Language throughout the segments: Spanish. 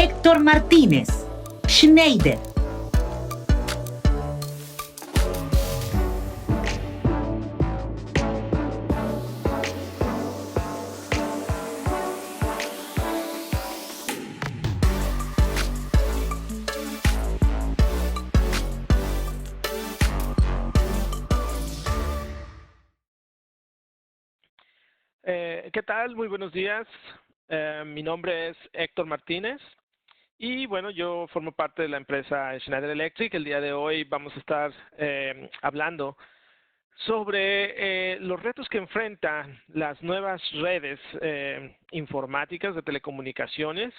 Héctor Martínez, Schneider. ¿Qué tal? Muy buenos días. Mi nombre es Héctor Martínez y bueno, yo formo parte de la empresa Schneider Electric. El día de hoy vamos a estar hablando sobre los retos que enfrentan las nuevas redes informáticas de telecomunicaciones,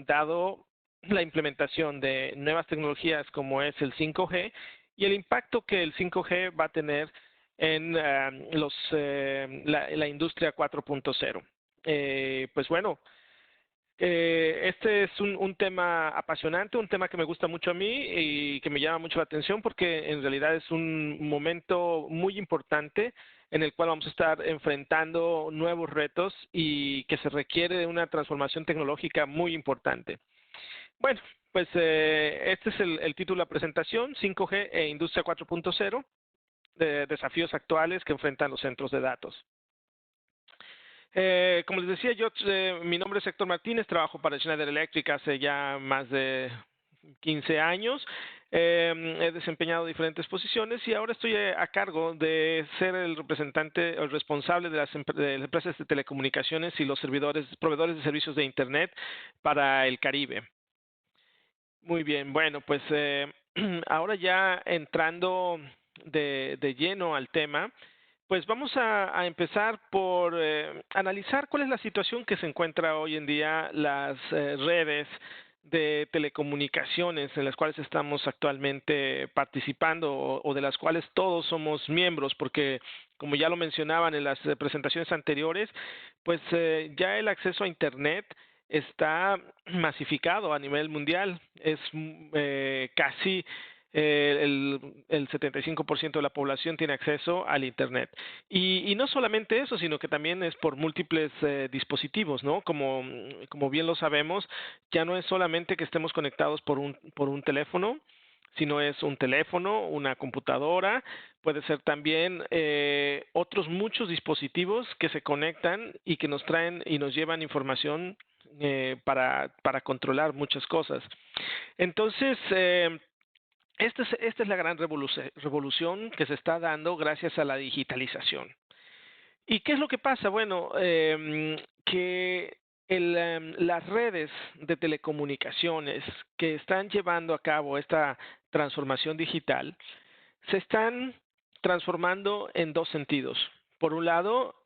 dado la implementación de nuevas tecnologías como es el 5G y el impacto que el 5G va a tener en la industria 4.0. Pues bueno, este es un tema apasionante, un tema que me gusta mucho a mí y que me llama mucho la atención porque en realidad es un momento muy importante en el cual vamos a estar enfrentando nuevos retos y que se requiere de una transformación tecnológica muy importante. Bueno, pues este es el título de la presentación, 5G e Industria 4.0, desafíos actuales que enfrentan los centros de datos. Como les decía, mi nombre es Héctor Martínez, trabajo para Schneider Electric hace ya más de 15 años. He desempeñado diferentes posiciones y ahora estoy a cargo de ser el representante, el responsable de las empresas de telecomunicaciones y los proveedores de servicios de Internet para el Caribe. Muy bien, bueno, pues ahora ya entrando de lleno al tema, pues vamos a empezar por analizar cuál es la situación que se encuentra hoy en día las redes de telecomunicaciones en las cuales estamos actualmente participando o de las cuales todos somos miembros, porque como ya lo mencionaban en las presentaciones anteriores, pues ya el acceso a Internet está masificado a nivel mundial. Es casi el 75% de la población tiene acceso al Internet. Y no solamente eso, sino que también es por múltiples dispositivos, ¿no? Como bien lo sabemos, ya no es solamente que estemos conectados por un teléfono, sino es un teléfono, una computadora, puede ser también otros muchos dispositivos que se conectan y que nos traen y nos llevan información para controlar muchas cosas. Entonces, esta es la gran revolución que se está dando gracias a la digitalización. ¿Y qué es lo que pasa? Bueno, que las redes de telecomunicaciones que están llevando a cabo esta transformación digital se están transformando en dos sentidos. Por un lado,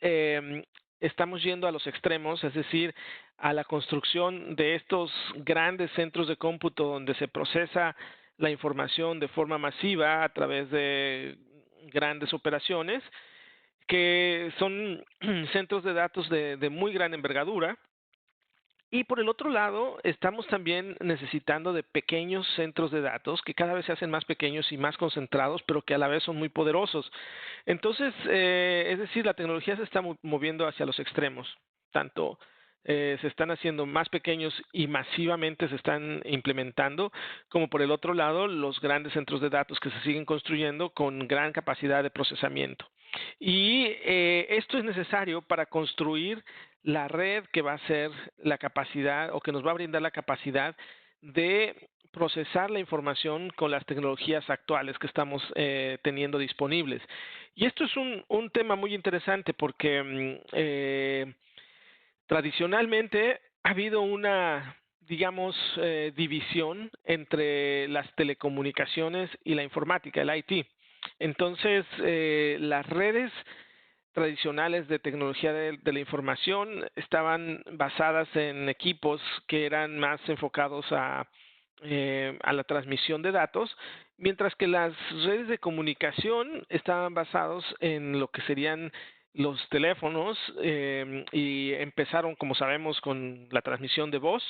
estamos yendo a los extremos, es decir, a la construcción de estos grandes centros de cómputo donde se procesa la información de forma masiva a través de grandes operaciones, que son centros de datos de muy gran envergadura. Y por el otro lado, estamos también necesitando de pequeños centros de datos que cada vez se hacen más pequeños y más concentrados, pero que a la vez son muy poderosos. Entonces, es decir, la tecnología se está moviendo hacia los extremos. Tanto se están haciendo más pequeños y masivamente se están implementando, como por el otro lado, los grandes centros de datos que se siguen construyendo con gran capacidad de procesamiento. Y esto es necesario para construir la red que va a ser la capacidad o que nos va a brindar la capacidad de procesar la información con las tecnologías actuales que estamos teniendo disponibles. Y esto es un tema muy interesante porque tradicionalmente ha habido una, digamos, división entre las telecomunicaciones y la informática, el IT. Entonces, las redes tradicionales de tecnología de la información estaban basadas en equipos que eran más enfocados a la transmisión de datos, mientras que las redes de comunicación estaban basados en lo que serían los teléfonos y empezaron, como sabemos, con la transmisión de voz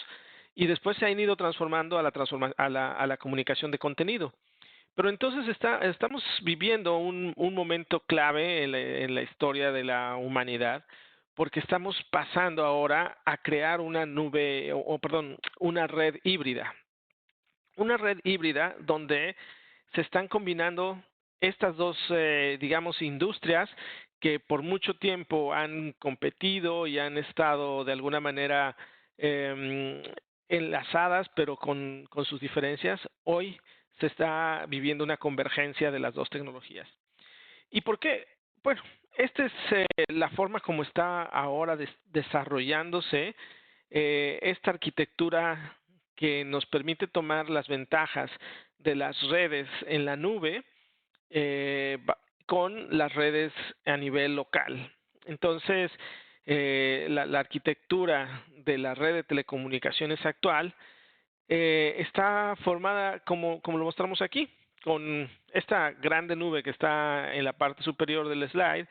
y después se han ido transformando a la comunicación de contenido. Pero entonces estamos viviendo un momento clave en la historia de la humanidad, porque estamos pasando ahora a crear una nube, perdón, una red híbrida. Una red híbrida donde se están combinando estas dos, digamos, industrias que por mucho tiempo han competido y han estado de alguna manera enlazadas, pero con sus diferencias. Hoy se está viviendo una convergencia de las dos tecnologías. ¿Y por qué? Bueno, esta es la forma como está ahora desarrollándose esta arquitectura que nos permite tomar las ventajas de las redes en la nube con las redes a nivel local. Entonces, la arquitectura de la red de telecomunicaciones actual está formada como lo mostramos aquí, con esta grande nube que está en la parte superior del slide.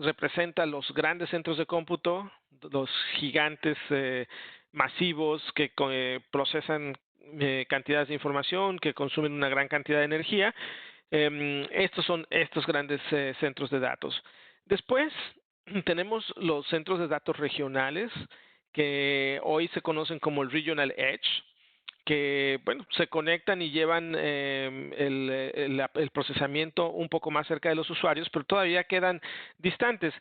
Representa los grandes centros de cómputo, los gigantes masivos que procesan cantidades de información, que consumen una gran cantidad de energía. Estos son estos grandes centros de datos. Después tenemos los centros de datos regionales, que hoy se conocen como el Regional Edge, que bueno, se conectan y llevan el procesamiento un poco más cerca de los usuarios, pero todavía quedan distantes.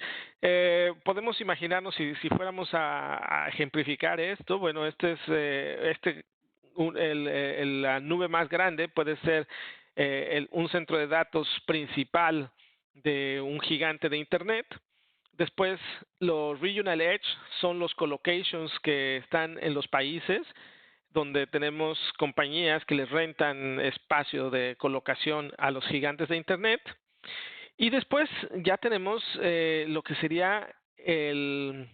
Podemos imaginarnos si fuéramos a ejemplificar esto, bueno, la nube más grande puede ser un centro de datos principal de un gigante de Internet. Después, los Regional Edge son los colocations que están en los países, donde tenemos compañías que les rentan espacio de colocación a los gigantes de Internet. Y después ya tenemos lo que sería el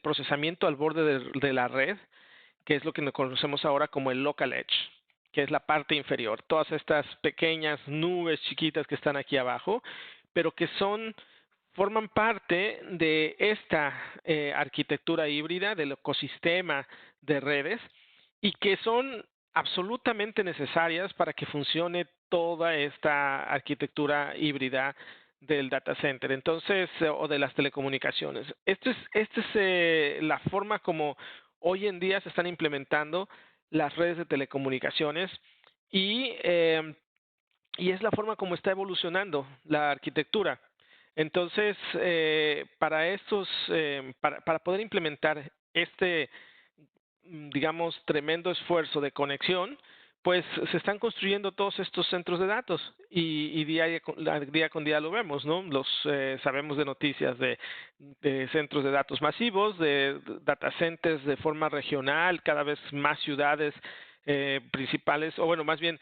procesamiento al borde de la red, que es lo que conocemos ahora como el Local Edge, que es la parte inferior. Todas estas pequeñas nubes chiquitas que están aquí abajo, pero que forman parte de esta arquitectura híbrida, del ecosistema de redes, y que son absolutamente necesarias para que funcione toda esta arquitectura híbrida del data center, entonces, o de las telecomunicaciones. Esta es la forma como hoy en día se están implementando las redes de telecomunicaciones y es la forma como está evolucionando la arquitectura. Entonces, para poder implementar digamos, tremendo esfuerzo de conexión, pues se están construyendo todos estos centros de datos y día con día lo vemos, ¿no? Sabemos de noticias de centros de datos masivos, de data centers de forma regional, cada vez más ciudades principales, o bueno, más bien,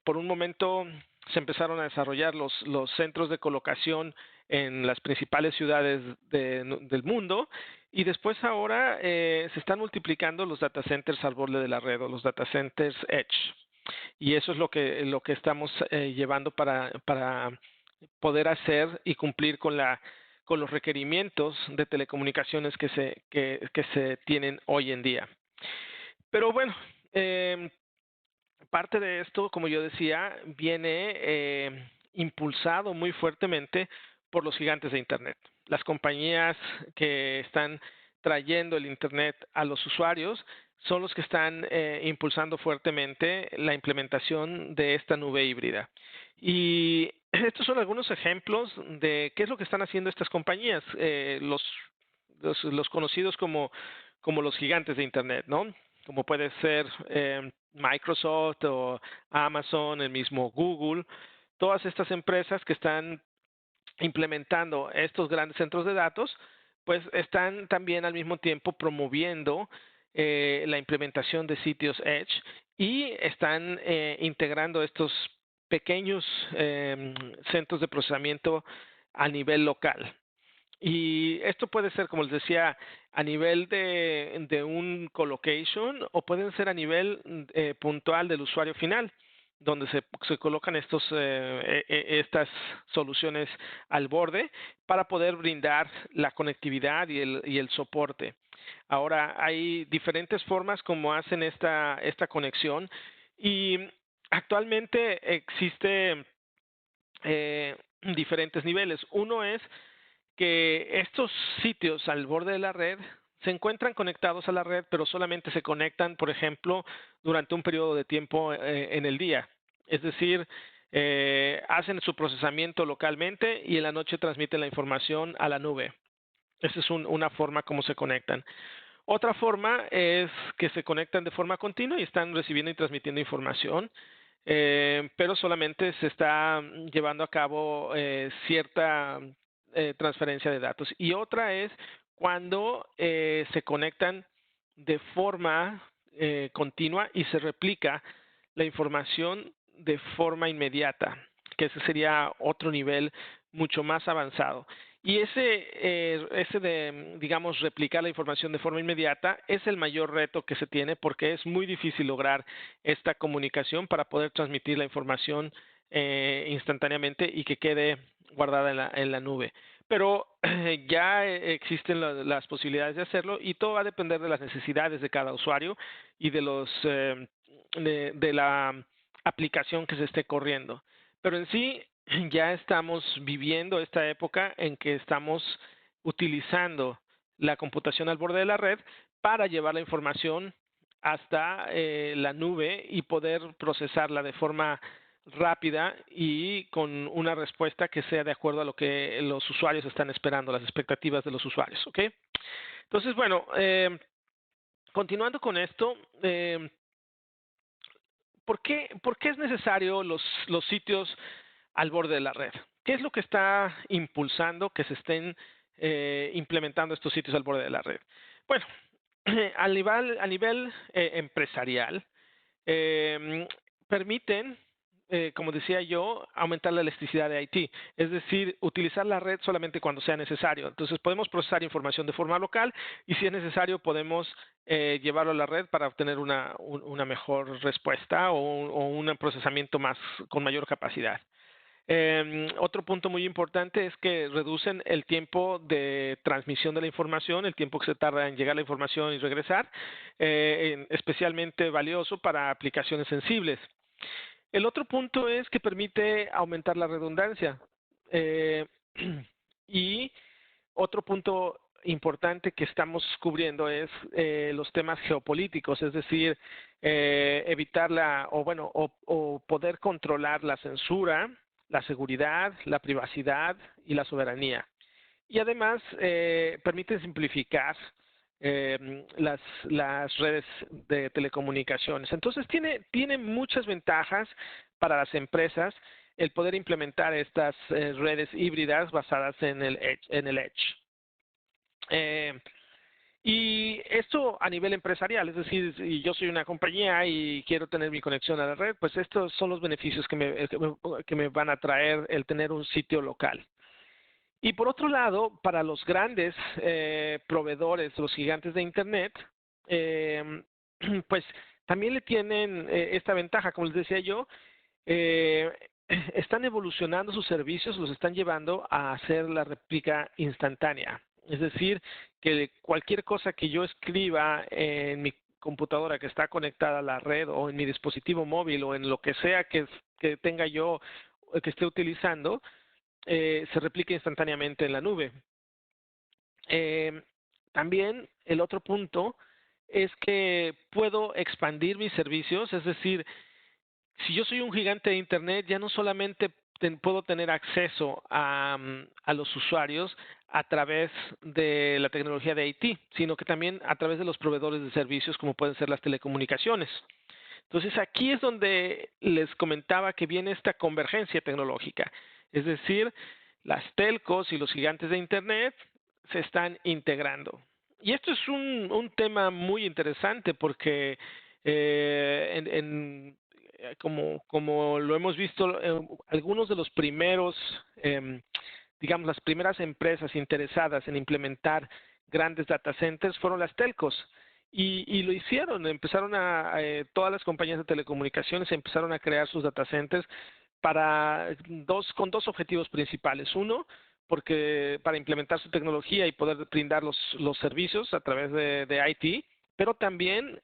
por un momento se empezaron a desarrollar los centros de colocación en las principales ciudades del mundo, y después ahora se están multiplicando los data centers al borde de la red, o los data centers edge. Y eso es lo que estamos llevando para poder hacer y cumplir con los requerimientos de telecomunicaciones que se tienen hoy en día. Pero bueno, parte de esto, como yo decía, viene impulsado muy fuertemente por los gigantes de Internet. Las compañías que están trayendo el Internet a los usuarios son los que están impulsando fuertemente la implementación de esta nube híbrida. Y estos son algunos ejemplos de qué es lo que están haciendo estas compañías, los conocidos como los gigantes de Internet, ¿no? Como puede ser Microsoft o Amazon, el mismo Google, todas estas empresas que están implementando estos grandes centros de datos, pues están también al mismo tiempo promoviendo la implementación de sitios Edge y están integrando estos pequeños centros de procesamiento a nivel local. Y esto puede ser, como les decía, a nivel de un colocation, o pueden ser a nivel puntual del usuario final, donde se colocan estas soluciones al borde para poder brindar la conectividad y el soporte. Ahora, hay diferentes formas como hacen esta conexión, y actualmente existe diferentes niveles. Uno es que estos sitios al borde de la red se encuentran conectados a la red, pero solamente se conectan, por ejemplo, durante un periodo de tiempo en el día. Es decir, hacen su procesamiento localmente y en la noche transmiten la información a la nube. Esa es una forma como se conectan. Otra forma es que se conectan de forma continua y están recibiendo y transmitiendo información, pero solamente se está llevando a cabo cierta transferencia de datos. Y otra es cuando se conectan de forma continua y se replica la información de forma inmediata, que ese sería otro nivel mucho más avanzado. Y ese de, digamos, replicar la información de forma inmediata es el mayor reto que se tiene porque es muy difícil lograr esta comunicación para poder transmitir la información instantáneamente y que quede guardada en la nube. Pero ya existen las posibilidades de hacerlo y todo va a depender de las necesidades de cada usuario y de de la aplicación que se esté corriendo. Pero en sí, ya estamos viviendo esta época en que estamos utilizando la computación al borde de la red para llevar la información hasta la nube y poder procesarla de forma rápida y con una respuesta que sea de acuerdo a lo que los usuarios están esperando, las expectativas de los usuarios, ¿ok? Entonces, bueno, continuando con esto, ¿por qué es necesario los sitios al borde de la red? ¿Qué es lo que está impulsando que se estén implementando estos sitios al borde de la red? Bueno, a nivel empresarial, permiten, como decía yo, aumentar la elasticidad de IT, es decir, utilizar la red solamente cuando sea necesario. Entonces, podemos procesar información de forma local y si es necesario, podemos llevarlo a la red para obtener una mejor respuesta o un procesamiento con mayor capacidad. Otro punto muy importante es que reducen el tiempo de transmisión de la información, el tiempo que se tarda en llegar la información y regresar, especialmente valioso para aplicaciones sensibles. El otro punto es que permite aumentar la redundancia. Y otro punto importante que estamos cubriendo es los temas geopolíticos, es decir, evitar o poder controlar la censura, la seguridad, la privacidad y la soberanía. Y además permite simplificar las redes de telecomunicaciones. Entonces tiene muchas ventajas para las empresas el poder implementar estas redes híbridas basadas en el Edge. Y esto a nivel empresarial, es decir, si yo soy una compañía y quiero tener mi conexión a la red, pues estos son los beneficios que me van a traer el tener un sitio local. Y por otro lado, para los grandes proveedores, los gigantes de Internet, pues también le tienen esta ventaja, como les decía yo, están evolucionando sus servicios, los están llevando a hacer la réplica instantánea. Es decir, que cualquier cosa que yo escriba en mi computadora que está conectada a la red o en mi dispositivo móvil o en lo que sea que tenga yo, que esté utilizando, se replica instantáneamente en la nube. También el otro punto es que puedo expandir mis servicios, es decir, si yo soy un gigante de Internet, ya no solamente puedo tener acceso a los usuarios a través de la tecnología de IT, sino que también a través de los proveedores de servicios como pueden ser las telecomunicaciones. Entonces aquí es donde les comentaba que viene esta convergencia tecnológica, es decir, las telcos y los gigantes de Internet se están integrando. Y esto es un tema muy interesante porque como lo hemos visto, algunos de los primeros, digamos, las primeras empresas interesadas en implementar grandes data centers fueron las telcos. Y lo hicieron, todas las compañías de telecomunicaciones empezaron a crear sus data centers con dos objetivos principales. Uno, porque para implementar su tecnología y poder brindar los servicios a través de IT, pero también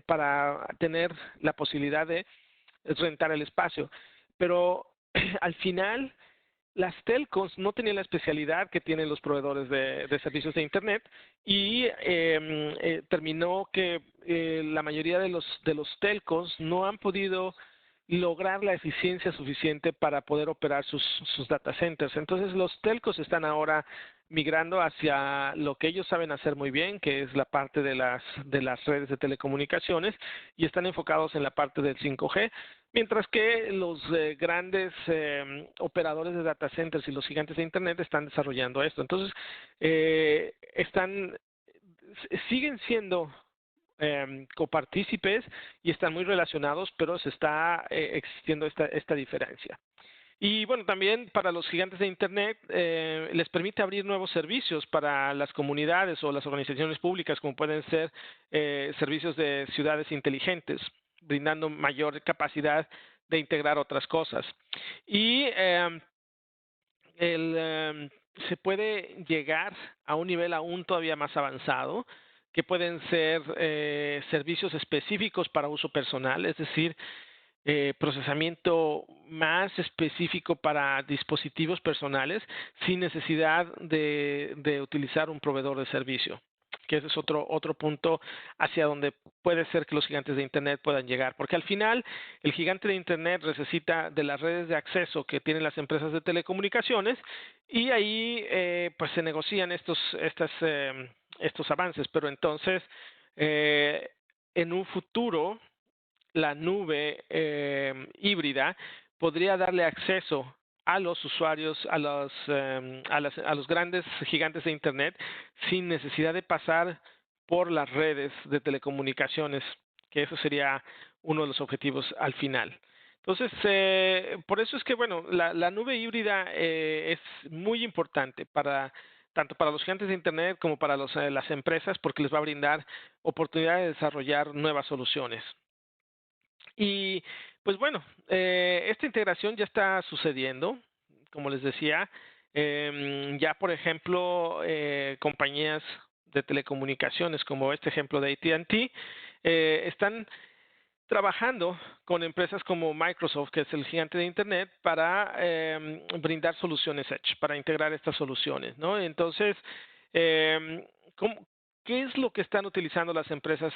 para tener la posibilidad de rentar el espacio. Pero al final las telcos no tenían la especialidad que tienen los proveedores de servicios de Internet y terminó que la mayoría de los telcos no han podido lograr la eficiencia suficiente para poder operar sus data centers. Entonces los telcos están ahora migrando hacia lo que ellos saben hacer muy bien, que es la parte de las redes de telecomunicaciones, y están enfocados en la parte del 5G, mientras que los grandes operadores de data centers y los gigantes de Internet están desarrollando esto. Entonces, siguen siendo copartícipes y están muy relacionados, pero se está existiendo esta diferencia. Y bueno, también para los gigantes de Internet les permite abrir nuevos servicios para las comunidades o las organizaciones públicas, como pueden ser servicios de ciudades inteligentes, brindando mayor capacidad de integrar otras cosas. Y se puede llegar a un nivel aún todavía más avanzado, que pueden ser servicios específicos para uso personal, es decir, procesamiento más específico para dispositivos personales sin necesidad de utilizar un proveedor de servicio, que ese es otro punto hacia donde puede ser que los gigantes de Internet puedan llegar, porque al final el gigante de Internet necesita de las redes de acceso que tienen las empresas de telecomunicaciones y ahí pues se negocian estos avances, pero entonces en un futuro la nube híbrida podría darle acceso a los usuarios, a los grandes gigantes de Internet sin necesidad de pasar por las redes de telecomunicaciones, que eso sería uno de los objetivos al final. Entonces, por eso es que, bueno, la nube híbrida es muy importante tanto para los gigantes de Internet como para las empresas, porque les va a brindar oportunidad de desarrollar nuevas soluciones. Y pues bueno, esta integración ya está sucediendo, como les decía, ya por ejemplo, compañías de telecomunicaciones como este ejemplo de AT&T están trabajando con empresas como Microsoft, que es el gigante de Internet, para brindar soluciones Edge, para integrar estas soluciones, ¿no? Entonces, ¿qué es lo que están utilizando las empresas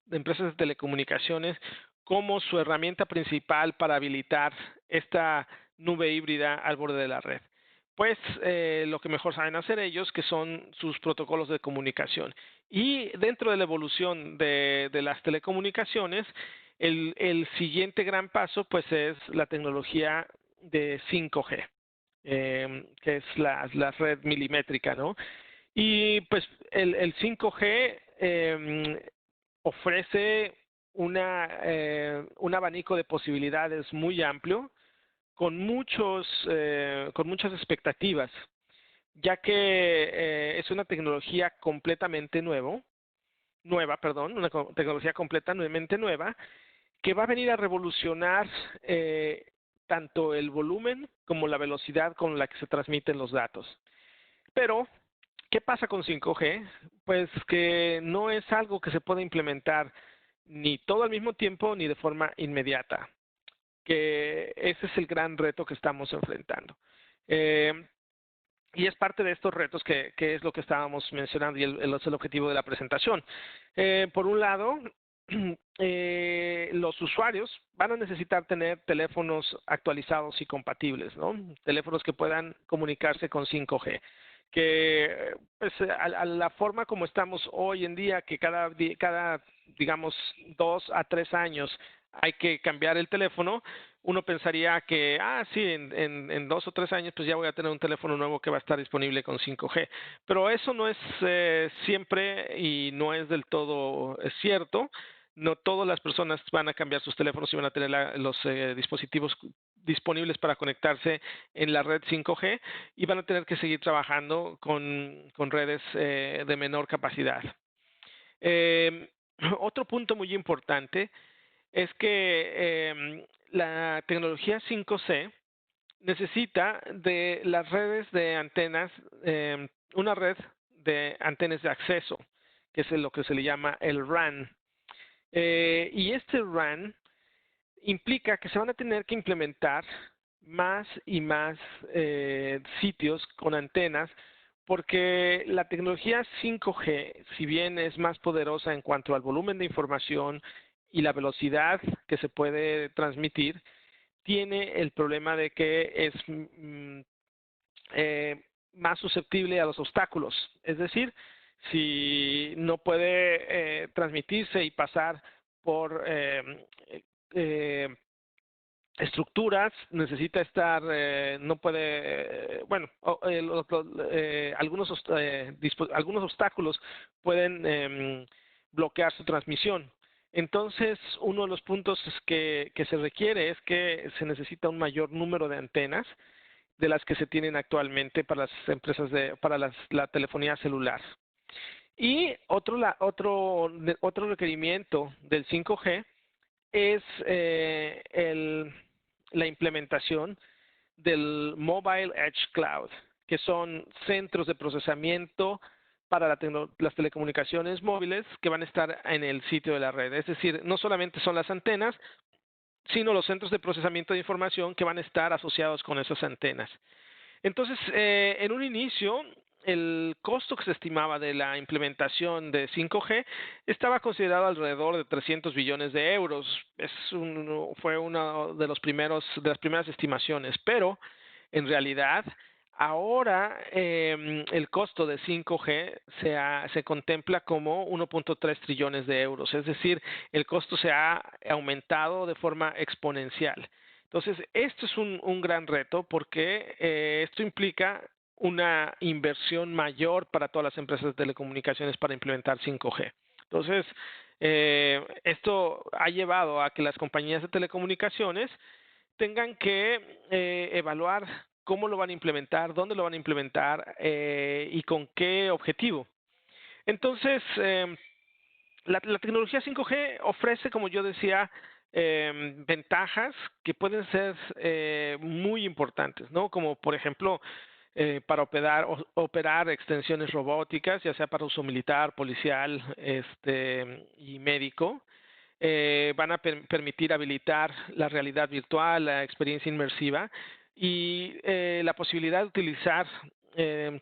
de telecomunicaciones como su herramienta principal para habilitar esta nube híbrida al borde de la red? Pues lo que mejor saben hacer ellos, que son sus protocolos de comunicación. Y dentro de la evolución de las telecomunicaciones, el siguiente gran paso pues es la tecnología de 5G, que es la red milimétrica, ¿no? Y pues el 5G ofrece un abanico de posibilidades muy amplio, con muchas expectativas, ya que es una tecnología completamente nueva, una tecnología completamente nueva, que va a venir a revolucionar tanto el volumen como la velocidad con la que se transmiten los datos. Pero, ¿qué pasa con 5G? Pues que no es algo que se pueda implementar ni todo al mismo tiempo ni de forma inmediata, que ese es el gran reto que estamos enfrentando. Y es parte de estos retos que es lo que estábamos mencionando y es el objetivo de la presentación. Por un lado, los usuarios van a necesitar tener teléfonos actualizados y compatibles, ¿no? Teléfonos que puedan comunicarse con 5G. Que pues, a la forma como estamos hoy en día, que cada digamos 2 a 3 años hay que cambiar el teléfono, uno pensaría que, sí, en 2 o 3 años pues ya voy a tener un teléfono nuevo que va a estar disponible con 5G. Pero eso no es siempre y no es del todo cierto. No todas las personas van a cambiar sus teléfonos y van a tener los dispositivos disponibles para conectarse en la red 5G y van a tener que seguir trabajando con redes de menor capacidad. Otro punto muy importante es que la tecnología 5C necesita de las redes de antenas, una red de antenas de acceso, que es lo que se le llama el RAN. Y este RAN implica que se van a tener que implementar más y más sitios con antenas, porque la tecnología 5G, si bien es más poderosa en cuanto al volumen de información y la velocidad que se puede transmitir, tiene el problema de que es más susceptible a los obstáculos. Es decir, si no puede transmitirse y pasar por eh, estructuras, necesita estar, no puede, bueno, algunos obstáculos pueden bloquear su transmisión. Entonces, uno de los puntos que se requiere es que se necesita un mayor número de antenas de las que se tienen actualmente para las empresas para la telefonía celular. Y otro requerimiento del 5G es la implementación del Mobile Edge Cloud, que son centros de procesamiento para las telecomunicaciones móviles que van a estar en el sitio de la red. Es decir, no solamente son las antenas, sino los centros de procesamiento de información que van a estar asociados con esas antenas. Entonces, en un inicio, el costo que se estimaba de la implementación de 5G estaba considerado alrededor de 300 billones de euros. Fue una de las primeras estimaciones, pero en realidad ahora el costo de 5G se contempla como 1.3 trillones de euros, es decir, el costo se ha aumentado de forma exponencial. Entonces, esto es un gran reto porque esto implica una inversión mayor para todas las empresas de telecomunicaciones para implementar 5G. Entonces, esto ha llevado a que las compañías de telecomunicaciones tengan que evaluar cómo lo van a implementar, dónde lo van a implementar y con qué objetivo. Entonces, la tecnología 5G ofrece, como yo decía, ventajas que pueden ser muy importantes, ¿no? Como por ejemplo, para operar extensiones robóticas, ya sea para uso militar, policial, y médico. Van a permitir habilitar la realidad virtual, la experiencia inmersiva y la posibilidad de utilizar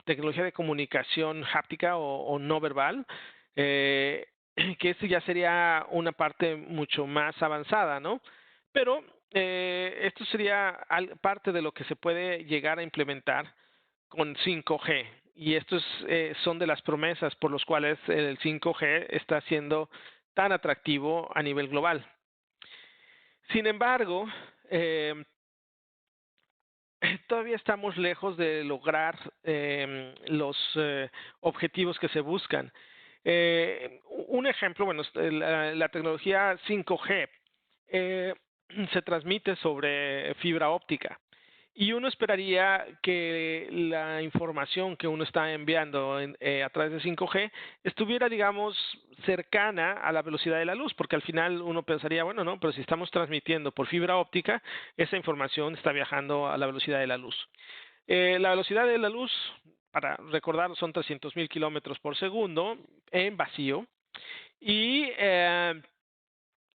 tecnología de comunicación háptica o no verbal, que esto ya sería una parte mucho más avanzada, ¿no? Pero esto sería parte de lo que se puede llegar a implementar con 5G. Y estos son de las promesas por las cuales el 5G está siendo tan atractivo a nivel global. Sin embargo, todavía estamos lejos de lograr los objetivos que se buscan. Un ejemplo, bueno, la tecnología 5G se transmite sobre fibra óptica. Y uno esperaría que la información que uno está enviando a través de 5G estuviera, digamos, cercana a la velocidad de la luz, porque al final uno pensaría, bueno, no, pero si estamos transmitiendo por fibra óptica, esa información está viajando a la velocidad de la luz. La velocidad de la luz, para recordar, son 300,000 kilómetros por segundo en vacío. Y en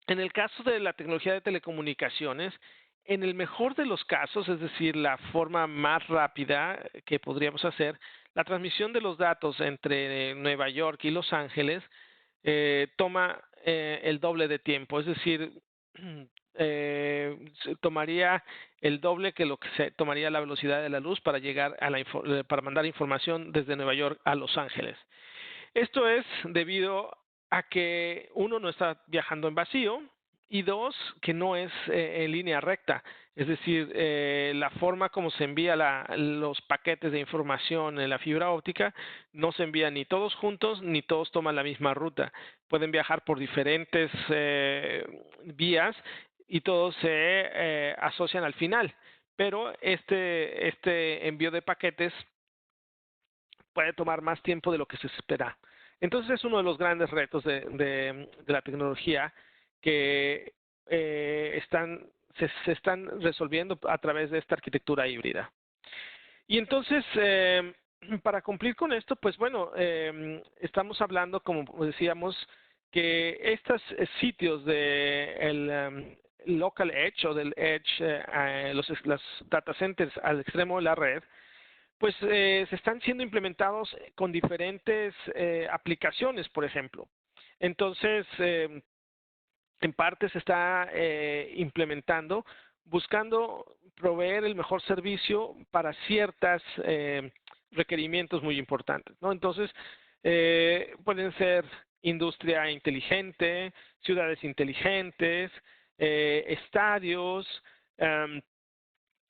el caso de la tecnología de telecomunicaciones, en el mejor de los casos, es decir, la forma más rápida que podríamos hacer, la transmisión de los datos entre Nueva York y Los Ángeles toma el doble de tiempo, es decir, tomaría el doble que lo que se tomaría la velocidad de la luz para llegar para mandar información desde Nueva York a Los Ángeles. Esto es debido a que uno no está viajando en vacío y dos, que no es en línea recta. Es decir, la forma como se envía los paquetes de información en la fibra óptica no se envían ni todos juntos ni todos toman la misma ruta. Pueden viajar por diferentes vías y todos se asocian al final. Pero este envío de paquetes puede tomar más tiempo de lo que se espera. Entonces es uno de los grandes retos de la tecnología que se están resolviendo a través de esta arquitectura híbrida. Y entonces, para cumplir con esto, pues bueno, estamos hablando, como decíamos, que estos sitios de local edge o del edge, los data centers al extremo de la red, pues se están siendo implementados con diferentes aplicaciones, por ejemplo. Entonces, en parte se está implementando buscando proveer el mejor servicio para ciertos requerimientos muy importantes, ¿no? Entonces, pueden ser industria inteligente, ciudades inteligentes, estadios,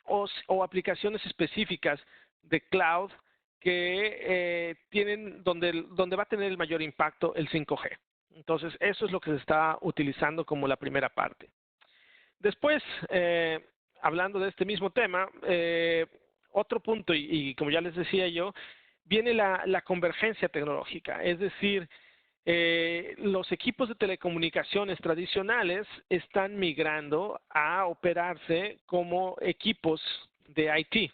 o aplicaciones específicas de cloud que tienen donde va a tener el mayor impacto el 5G. Entonces, eso es lo que se está utilizando como la primera parte. Después, hablando de este mismo tema, otro punto, y como ya les decía yo, viene la convergencia tecnológica, es decir, los equipos de telecomunicaciones tradicionales están migrando a operarse como equipos de IT,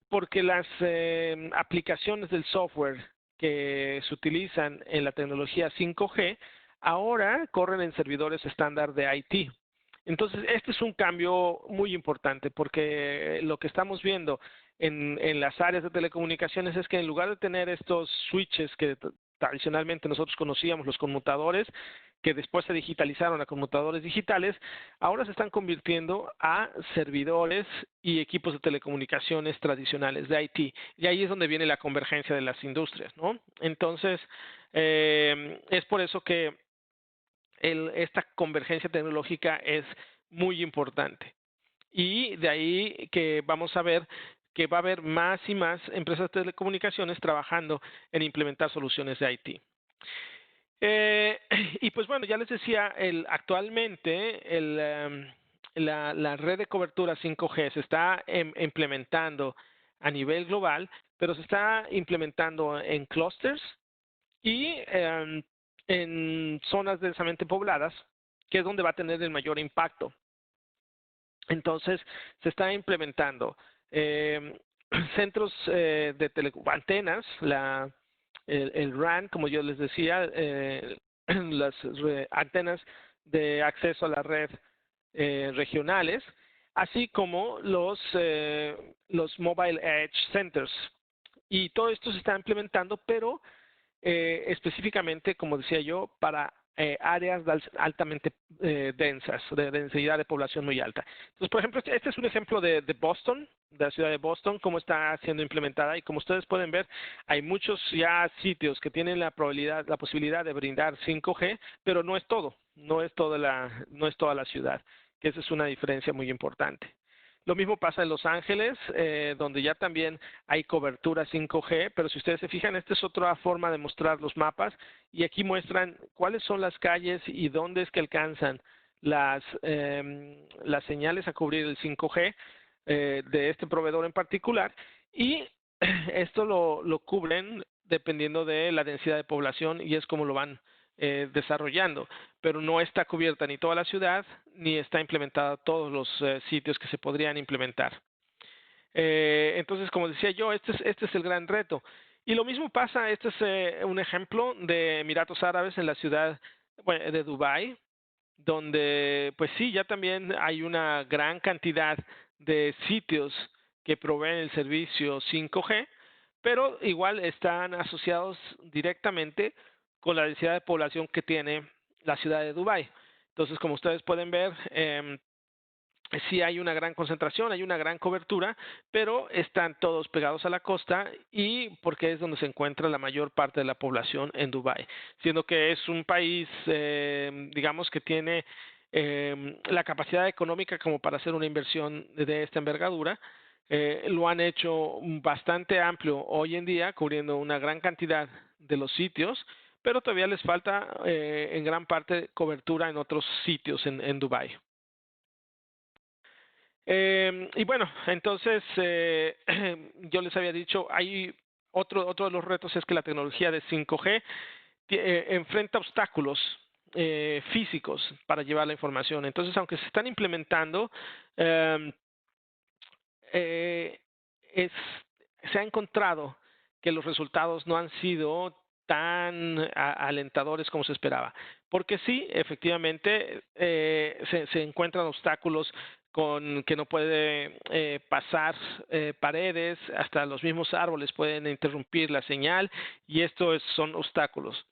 porque las aplicaciones del software que se utilizan en la tecnología 5G ahora corren en servidores estándar de IT. Entonces, este es un cambio muy importante porque lo que estamos viendo en las áreas de telecomunicaciones es que en lugar de tener estos switches que tradicionalmente nosotros conocíamos, los conmutadores, que después se digitalizaron a conmutadores digitales, ahora se están convirtiendo a servidores y equipos de telecomunicaciones tradicionales de IT. Y ahí es donde viene la convergencia de las industrias, ¿no? Entonces, es por eso que esta convergencia tecnológica es muy importante. Y de ahí que vamos a ver que va a haber más y más empresas de telecomunicaciones trabajando en implementar soluciones de IT. Y pues bueno, ya les decía, actualmente la red de cobertura 5G se está implementando a nivel global, pero se está implementando en clusters y en zonas densamente pobladas, que es donde va a tener el mayor impacto. Entonces, se está implementando centros de antenas, el RAN, como yo les decía, las antenas de acceso a la red regionales, así como los Mobile Edge Centers. Y todo esto se está implementando, pero específicamente, como decía yo, para áreas altamente densas, de densidad de población muy alta. Entonces, por ejemplo, este es un ejemplo de Boston, de la ciudad de Boston, cómo está siendo implementada, y como ustedes pueden ver, hay muchos ya sitios que tienen la posibilidad de brindar 5G, pero no es todo, no es toda la ciudad, que esa es una diferencia muy importante. Lo mismo pasa en Los Ángeles, donde ya también hay cobertura 5G, pero si ustedes se fijan, esta es otra forma de mostrar los mapas, y aquí muestran cuáles son las calles y dónde es que alcanzan las señales a cubrir el 5G de este proveedor en particular, y esto lo cubren dependiendo de la densidad de población, y es como lo van desarrollando, pero no está cubierta ni toda la ciudad, ni está implementada todos los sitios que se podrían implementar. Entonces, como decía yo, este es el gran reto. Y lo mismo pasa, este es un ejemplo de Emiratos Árabes en la ciudad de Dubái, donde pues sí, ya también hay una gran cantidad de sitios que proveen el servicio 5G, pero igual están asociados directamente con la densidad de población que tiene la ciudad de Dubái. Entonces, como ustedes pueden ver, sí hay una gran concentración, hay una gran cobertura, pero están todos pegados a la costa, y porque es donde se encuentra la mayor parte de la población en Dubái, siendo que es un país, digamos, que tiene la capacidad económica como para hacer una inversión de esta envergadura. Lo han hecho bastante amplio hoy en día, cubriendo una gran cantidad de los sitios, pero todavía les falta en gran parte cobertura en otros sitios en Dubái. Y bueno, entonces yo les había dicho, hay otro de los retos es que la tecnología de 5G enfrenta obstáculos físicos para llevar la información. Entonces, aunque se están implementando, eh, eh, se ha encontrado que los resultados no han sido tan alentadores como se esperaba. Porque sí, efectivamente, se encuentran obstáculos con que no puede pasar paredes, hasta los mismos árboles pueden interrumpir la señal y son obstáculos.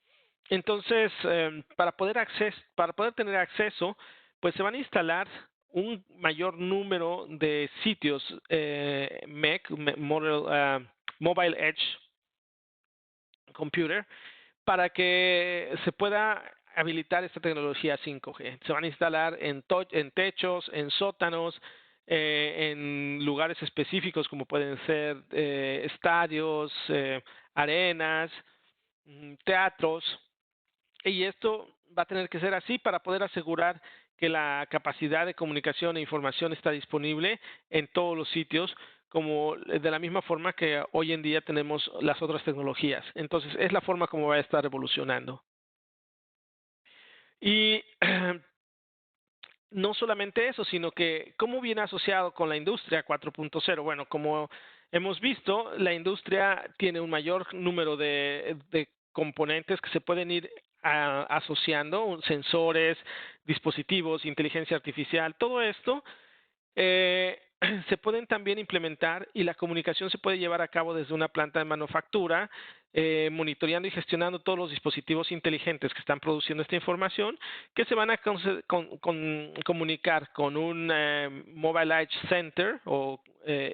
Entonces, para poder tener acceso, pues se van a instalar un mayor número de sitios MEC, Mobile Edge Computer, para que se pueda habilitar esta tecnología 5G. Se van a instalar en techos, en sótanos, en lugares específicos como pueden ser estadios, arenas, teatros, y esto va a tener que ser así para poder asegurar que la capacidad de comunicación e información está disponible en todos los sitios, como de la misma forma que hoy en día tenemos las otras tecnologías. Entonces, es la forma como va a estar evolucionando. Y no solamente eso, sino que cómo viene asociado con la industria 4.0. Bueno, como hemos visto, la industria tiene un mayor número de componentes que se pueden ir asociando, sensores, dispositivos, inteligencia artificial, todo esto se pueden también implementar y la comunicación se puede llevar a cabo desde una planta de manufactura, monitoreando y gestionando todos los dispositivos inteligentes que están produciendo esta información, que se van a comunicar con un Mobile Edge Center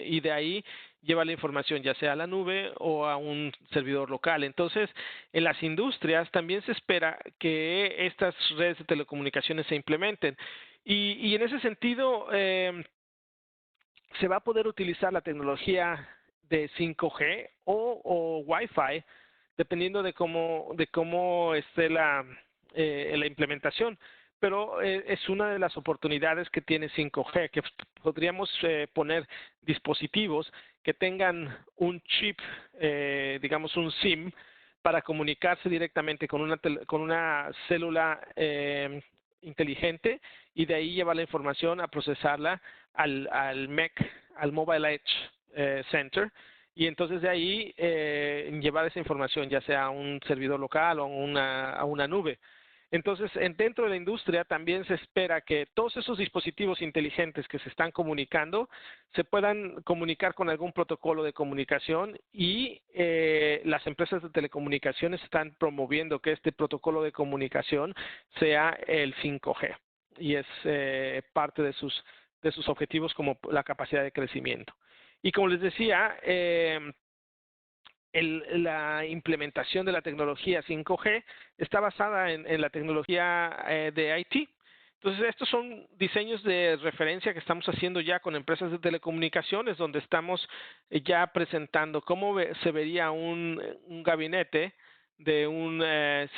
y de ahí lleva la información ya sea a la nube o a un servidor local. Entonces, en las industrias también se espera que estas redes de telecomunicaciones se implementen. Y en ese sentido, se va a poder utilizar la tecnología de 5G o Wi-Fi, dependiendo de cómo esté la implementación. Pero es una de las oportunidades que tiene 5G, que podríamos poner dispositivos que tengan un chip, digamos un SIM, para comunicarse directamente con una célula inteligente y de ahí llevar la información a procesarla al MEC, al Mobile Edge Center, y entonces de ahí llevar esa información ya sea a un servidor local o a una nube. Entonces, dentro de la industria también se espera que todos esos dispositivos inteligentes que se están comunicando se puedan comunicar con algún protocolo de comunicación y las empresas de telecomunicaciones están promoviendo que este protocolo de comunicación sea el 5G y es parte de sus objetivos como la capacidad de crecimiento. Y como les decía, la implementación de la tecnología 5G está basada en la tecnología de IT. Entonces, estos son diseños de referencia que estamos haciendo ya con empresas de telecomunicaciones, donde estamos ya presentando cómo se vería un gabinete de un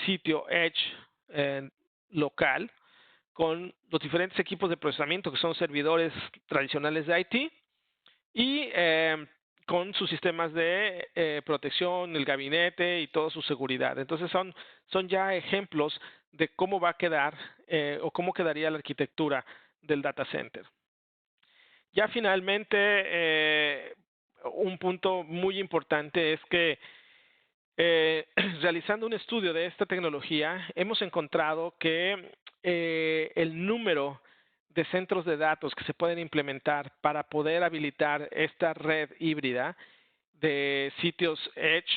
sitio Edge local con los diferentes equipos de procesamiento que son servidores tradicionales de IT y con sus sistemas de protección, el gabinete y toda su seguridad. Entonces son ya ejemplos de cómo va a quedar o cómo quedaría la arquitectura del data center. Ya finalmente, un punto muy importante es que realizando un estudio de esta tecnología, hemos encontrado que el número de centros de datos que se pueden implementar para poder habilitar esta red híbrida de sitios Edge,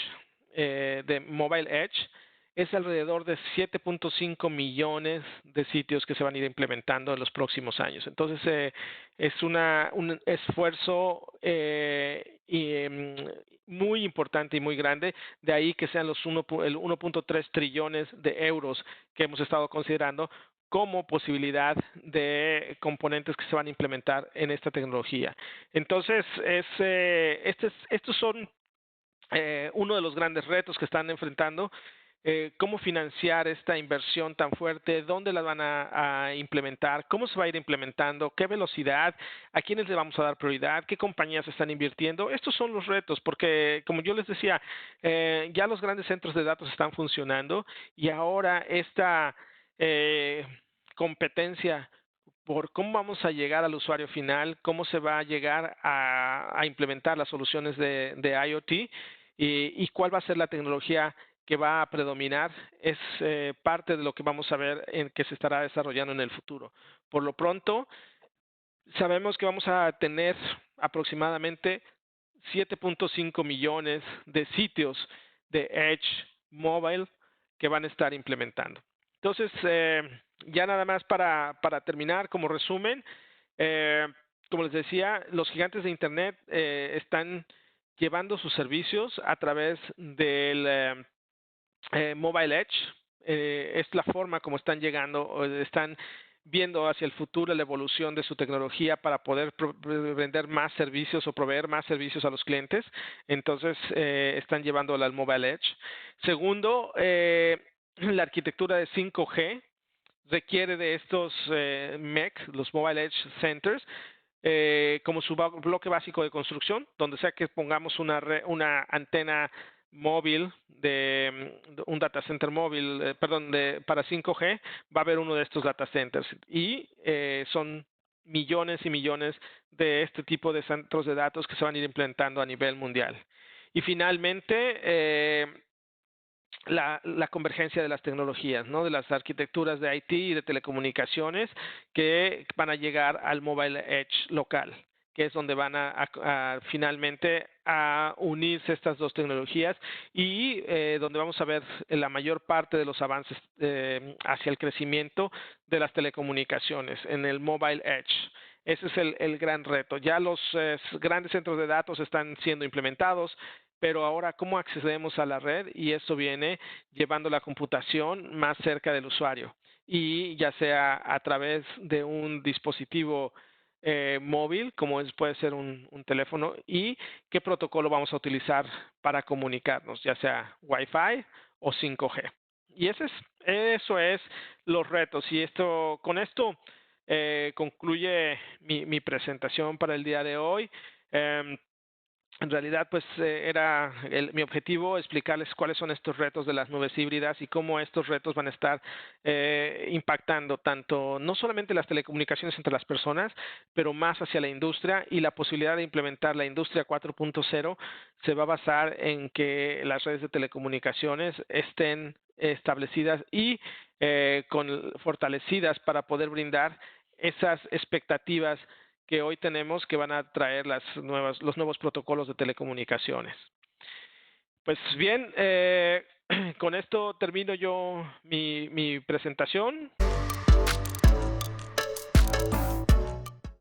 de Mobile Edge, es alrededor de 7.5 millones de sitios que se van a ir implementando en los próximos años. Entonces, es un esfuerzo muy importante y muy grande, de ahí que sean el 1.3 trillones de euros que hemos estado considerando como posibilidad de componentes que se van a implementar en esta tecnología. Entonces, estos son uno de los grandes retos que están enfrentando. Cómo financiar esta inversión tan fuerte, dónde la van a implementar, cómo se va a ir implementando, qué velocidad, a quiénes le vamos a dar prioridad, qué compañías están invirtiendo. Estos son los retos, porque como yo les decía, ya los grandes centros de datos están funcionando y ahora esta competencia por cómo vamos a llegar al usuario final, cómo se va a llegar a implementar las soluciones de IoT y cuál va a ser la tecnología que va a predominar, es parte de lo que vamos a ver en que se estará desarrollando en el futuro. Por lo pronto, sabemos que vamos a tener aproximadamente 7.5 millones de sitios de Edge Mobile que van a estar implementando. Entonces, ya nada más para terminar, como resumen, como les decía, los gigantes de Internet están llevando sus servicios a través del Mobile Edge. Es la forma como están llegando, están viendo hacia el futuro la evolución de su tecnología para poder vender más servicios o proveer más servicios a los clientes. Entonces, están llevándola al Mobile Edge. Segundo, la arquitectura de 5G requiere de estos MEC, los Mobile Edge Centers, como su bloque básico de construcción, donde sea que pongamos una antena móvil de un data center móvil, para 5G, va a haber uno de estos data centers y son millones y millones de este tipo de centros de datos que se van a ir implementando a nivel mundial. Y finalmente, la convergencia de las tecnologías, ¿no? De las arquitecturas de IT y de telecomunicaciones que van a llegar al Mobile Edge local, que es donde van a finalmente a unirse estas dos tecnologías y donde vamos a ver la mayor parte de los avances hacia el crecimiento de las telecomunicaciones en el Mobile Edge. Ese es el gran reto. Ya los grandes centros de datos están siendo implementados, pero ahora, ¿cómo accedemos a la red? Y eso viene llevando la computación más cerca del usuario. Y ya sea a través de un dispositivo móvil, como puede ser un teléfono, y qué protocolo vamos a utilizar para comunicarnos, ya sea Wi-Fi o 5G. Y eso es los retos. Y con esto concluye mi presentación para el día de hoy. En realidad, pues era mi objetivo explicarles cuáles son estos retos de las nubes híbridas y cómo estos retos van a estar impactando tanto, no solamente las telecomunicaciones entre las personas, pero más hacia la industria, y la posibilidad de implementar la industria 4.0 se va a basar en que las redes de telecomunicaciones estén establecidas y fortalecidas para poder brindar esas expectativas que hoy tenemos, que van a traer los nuevos protocolos de telecomunicaciones. Pues bien, con esto termino yo mi presentación.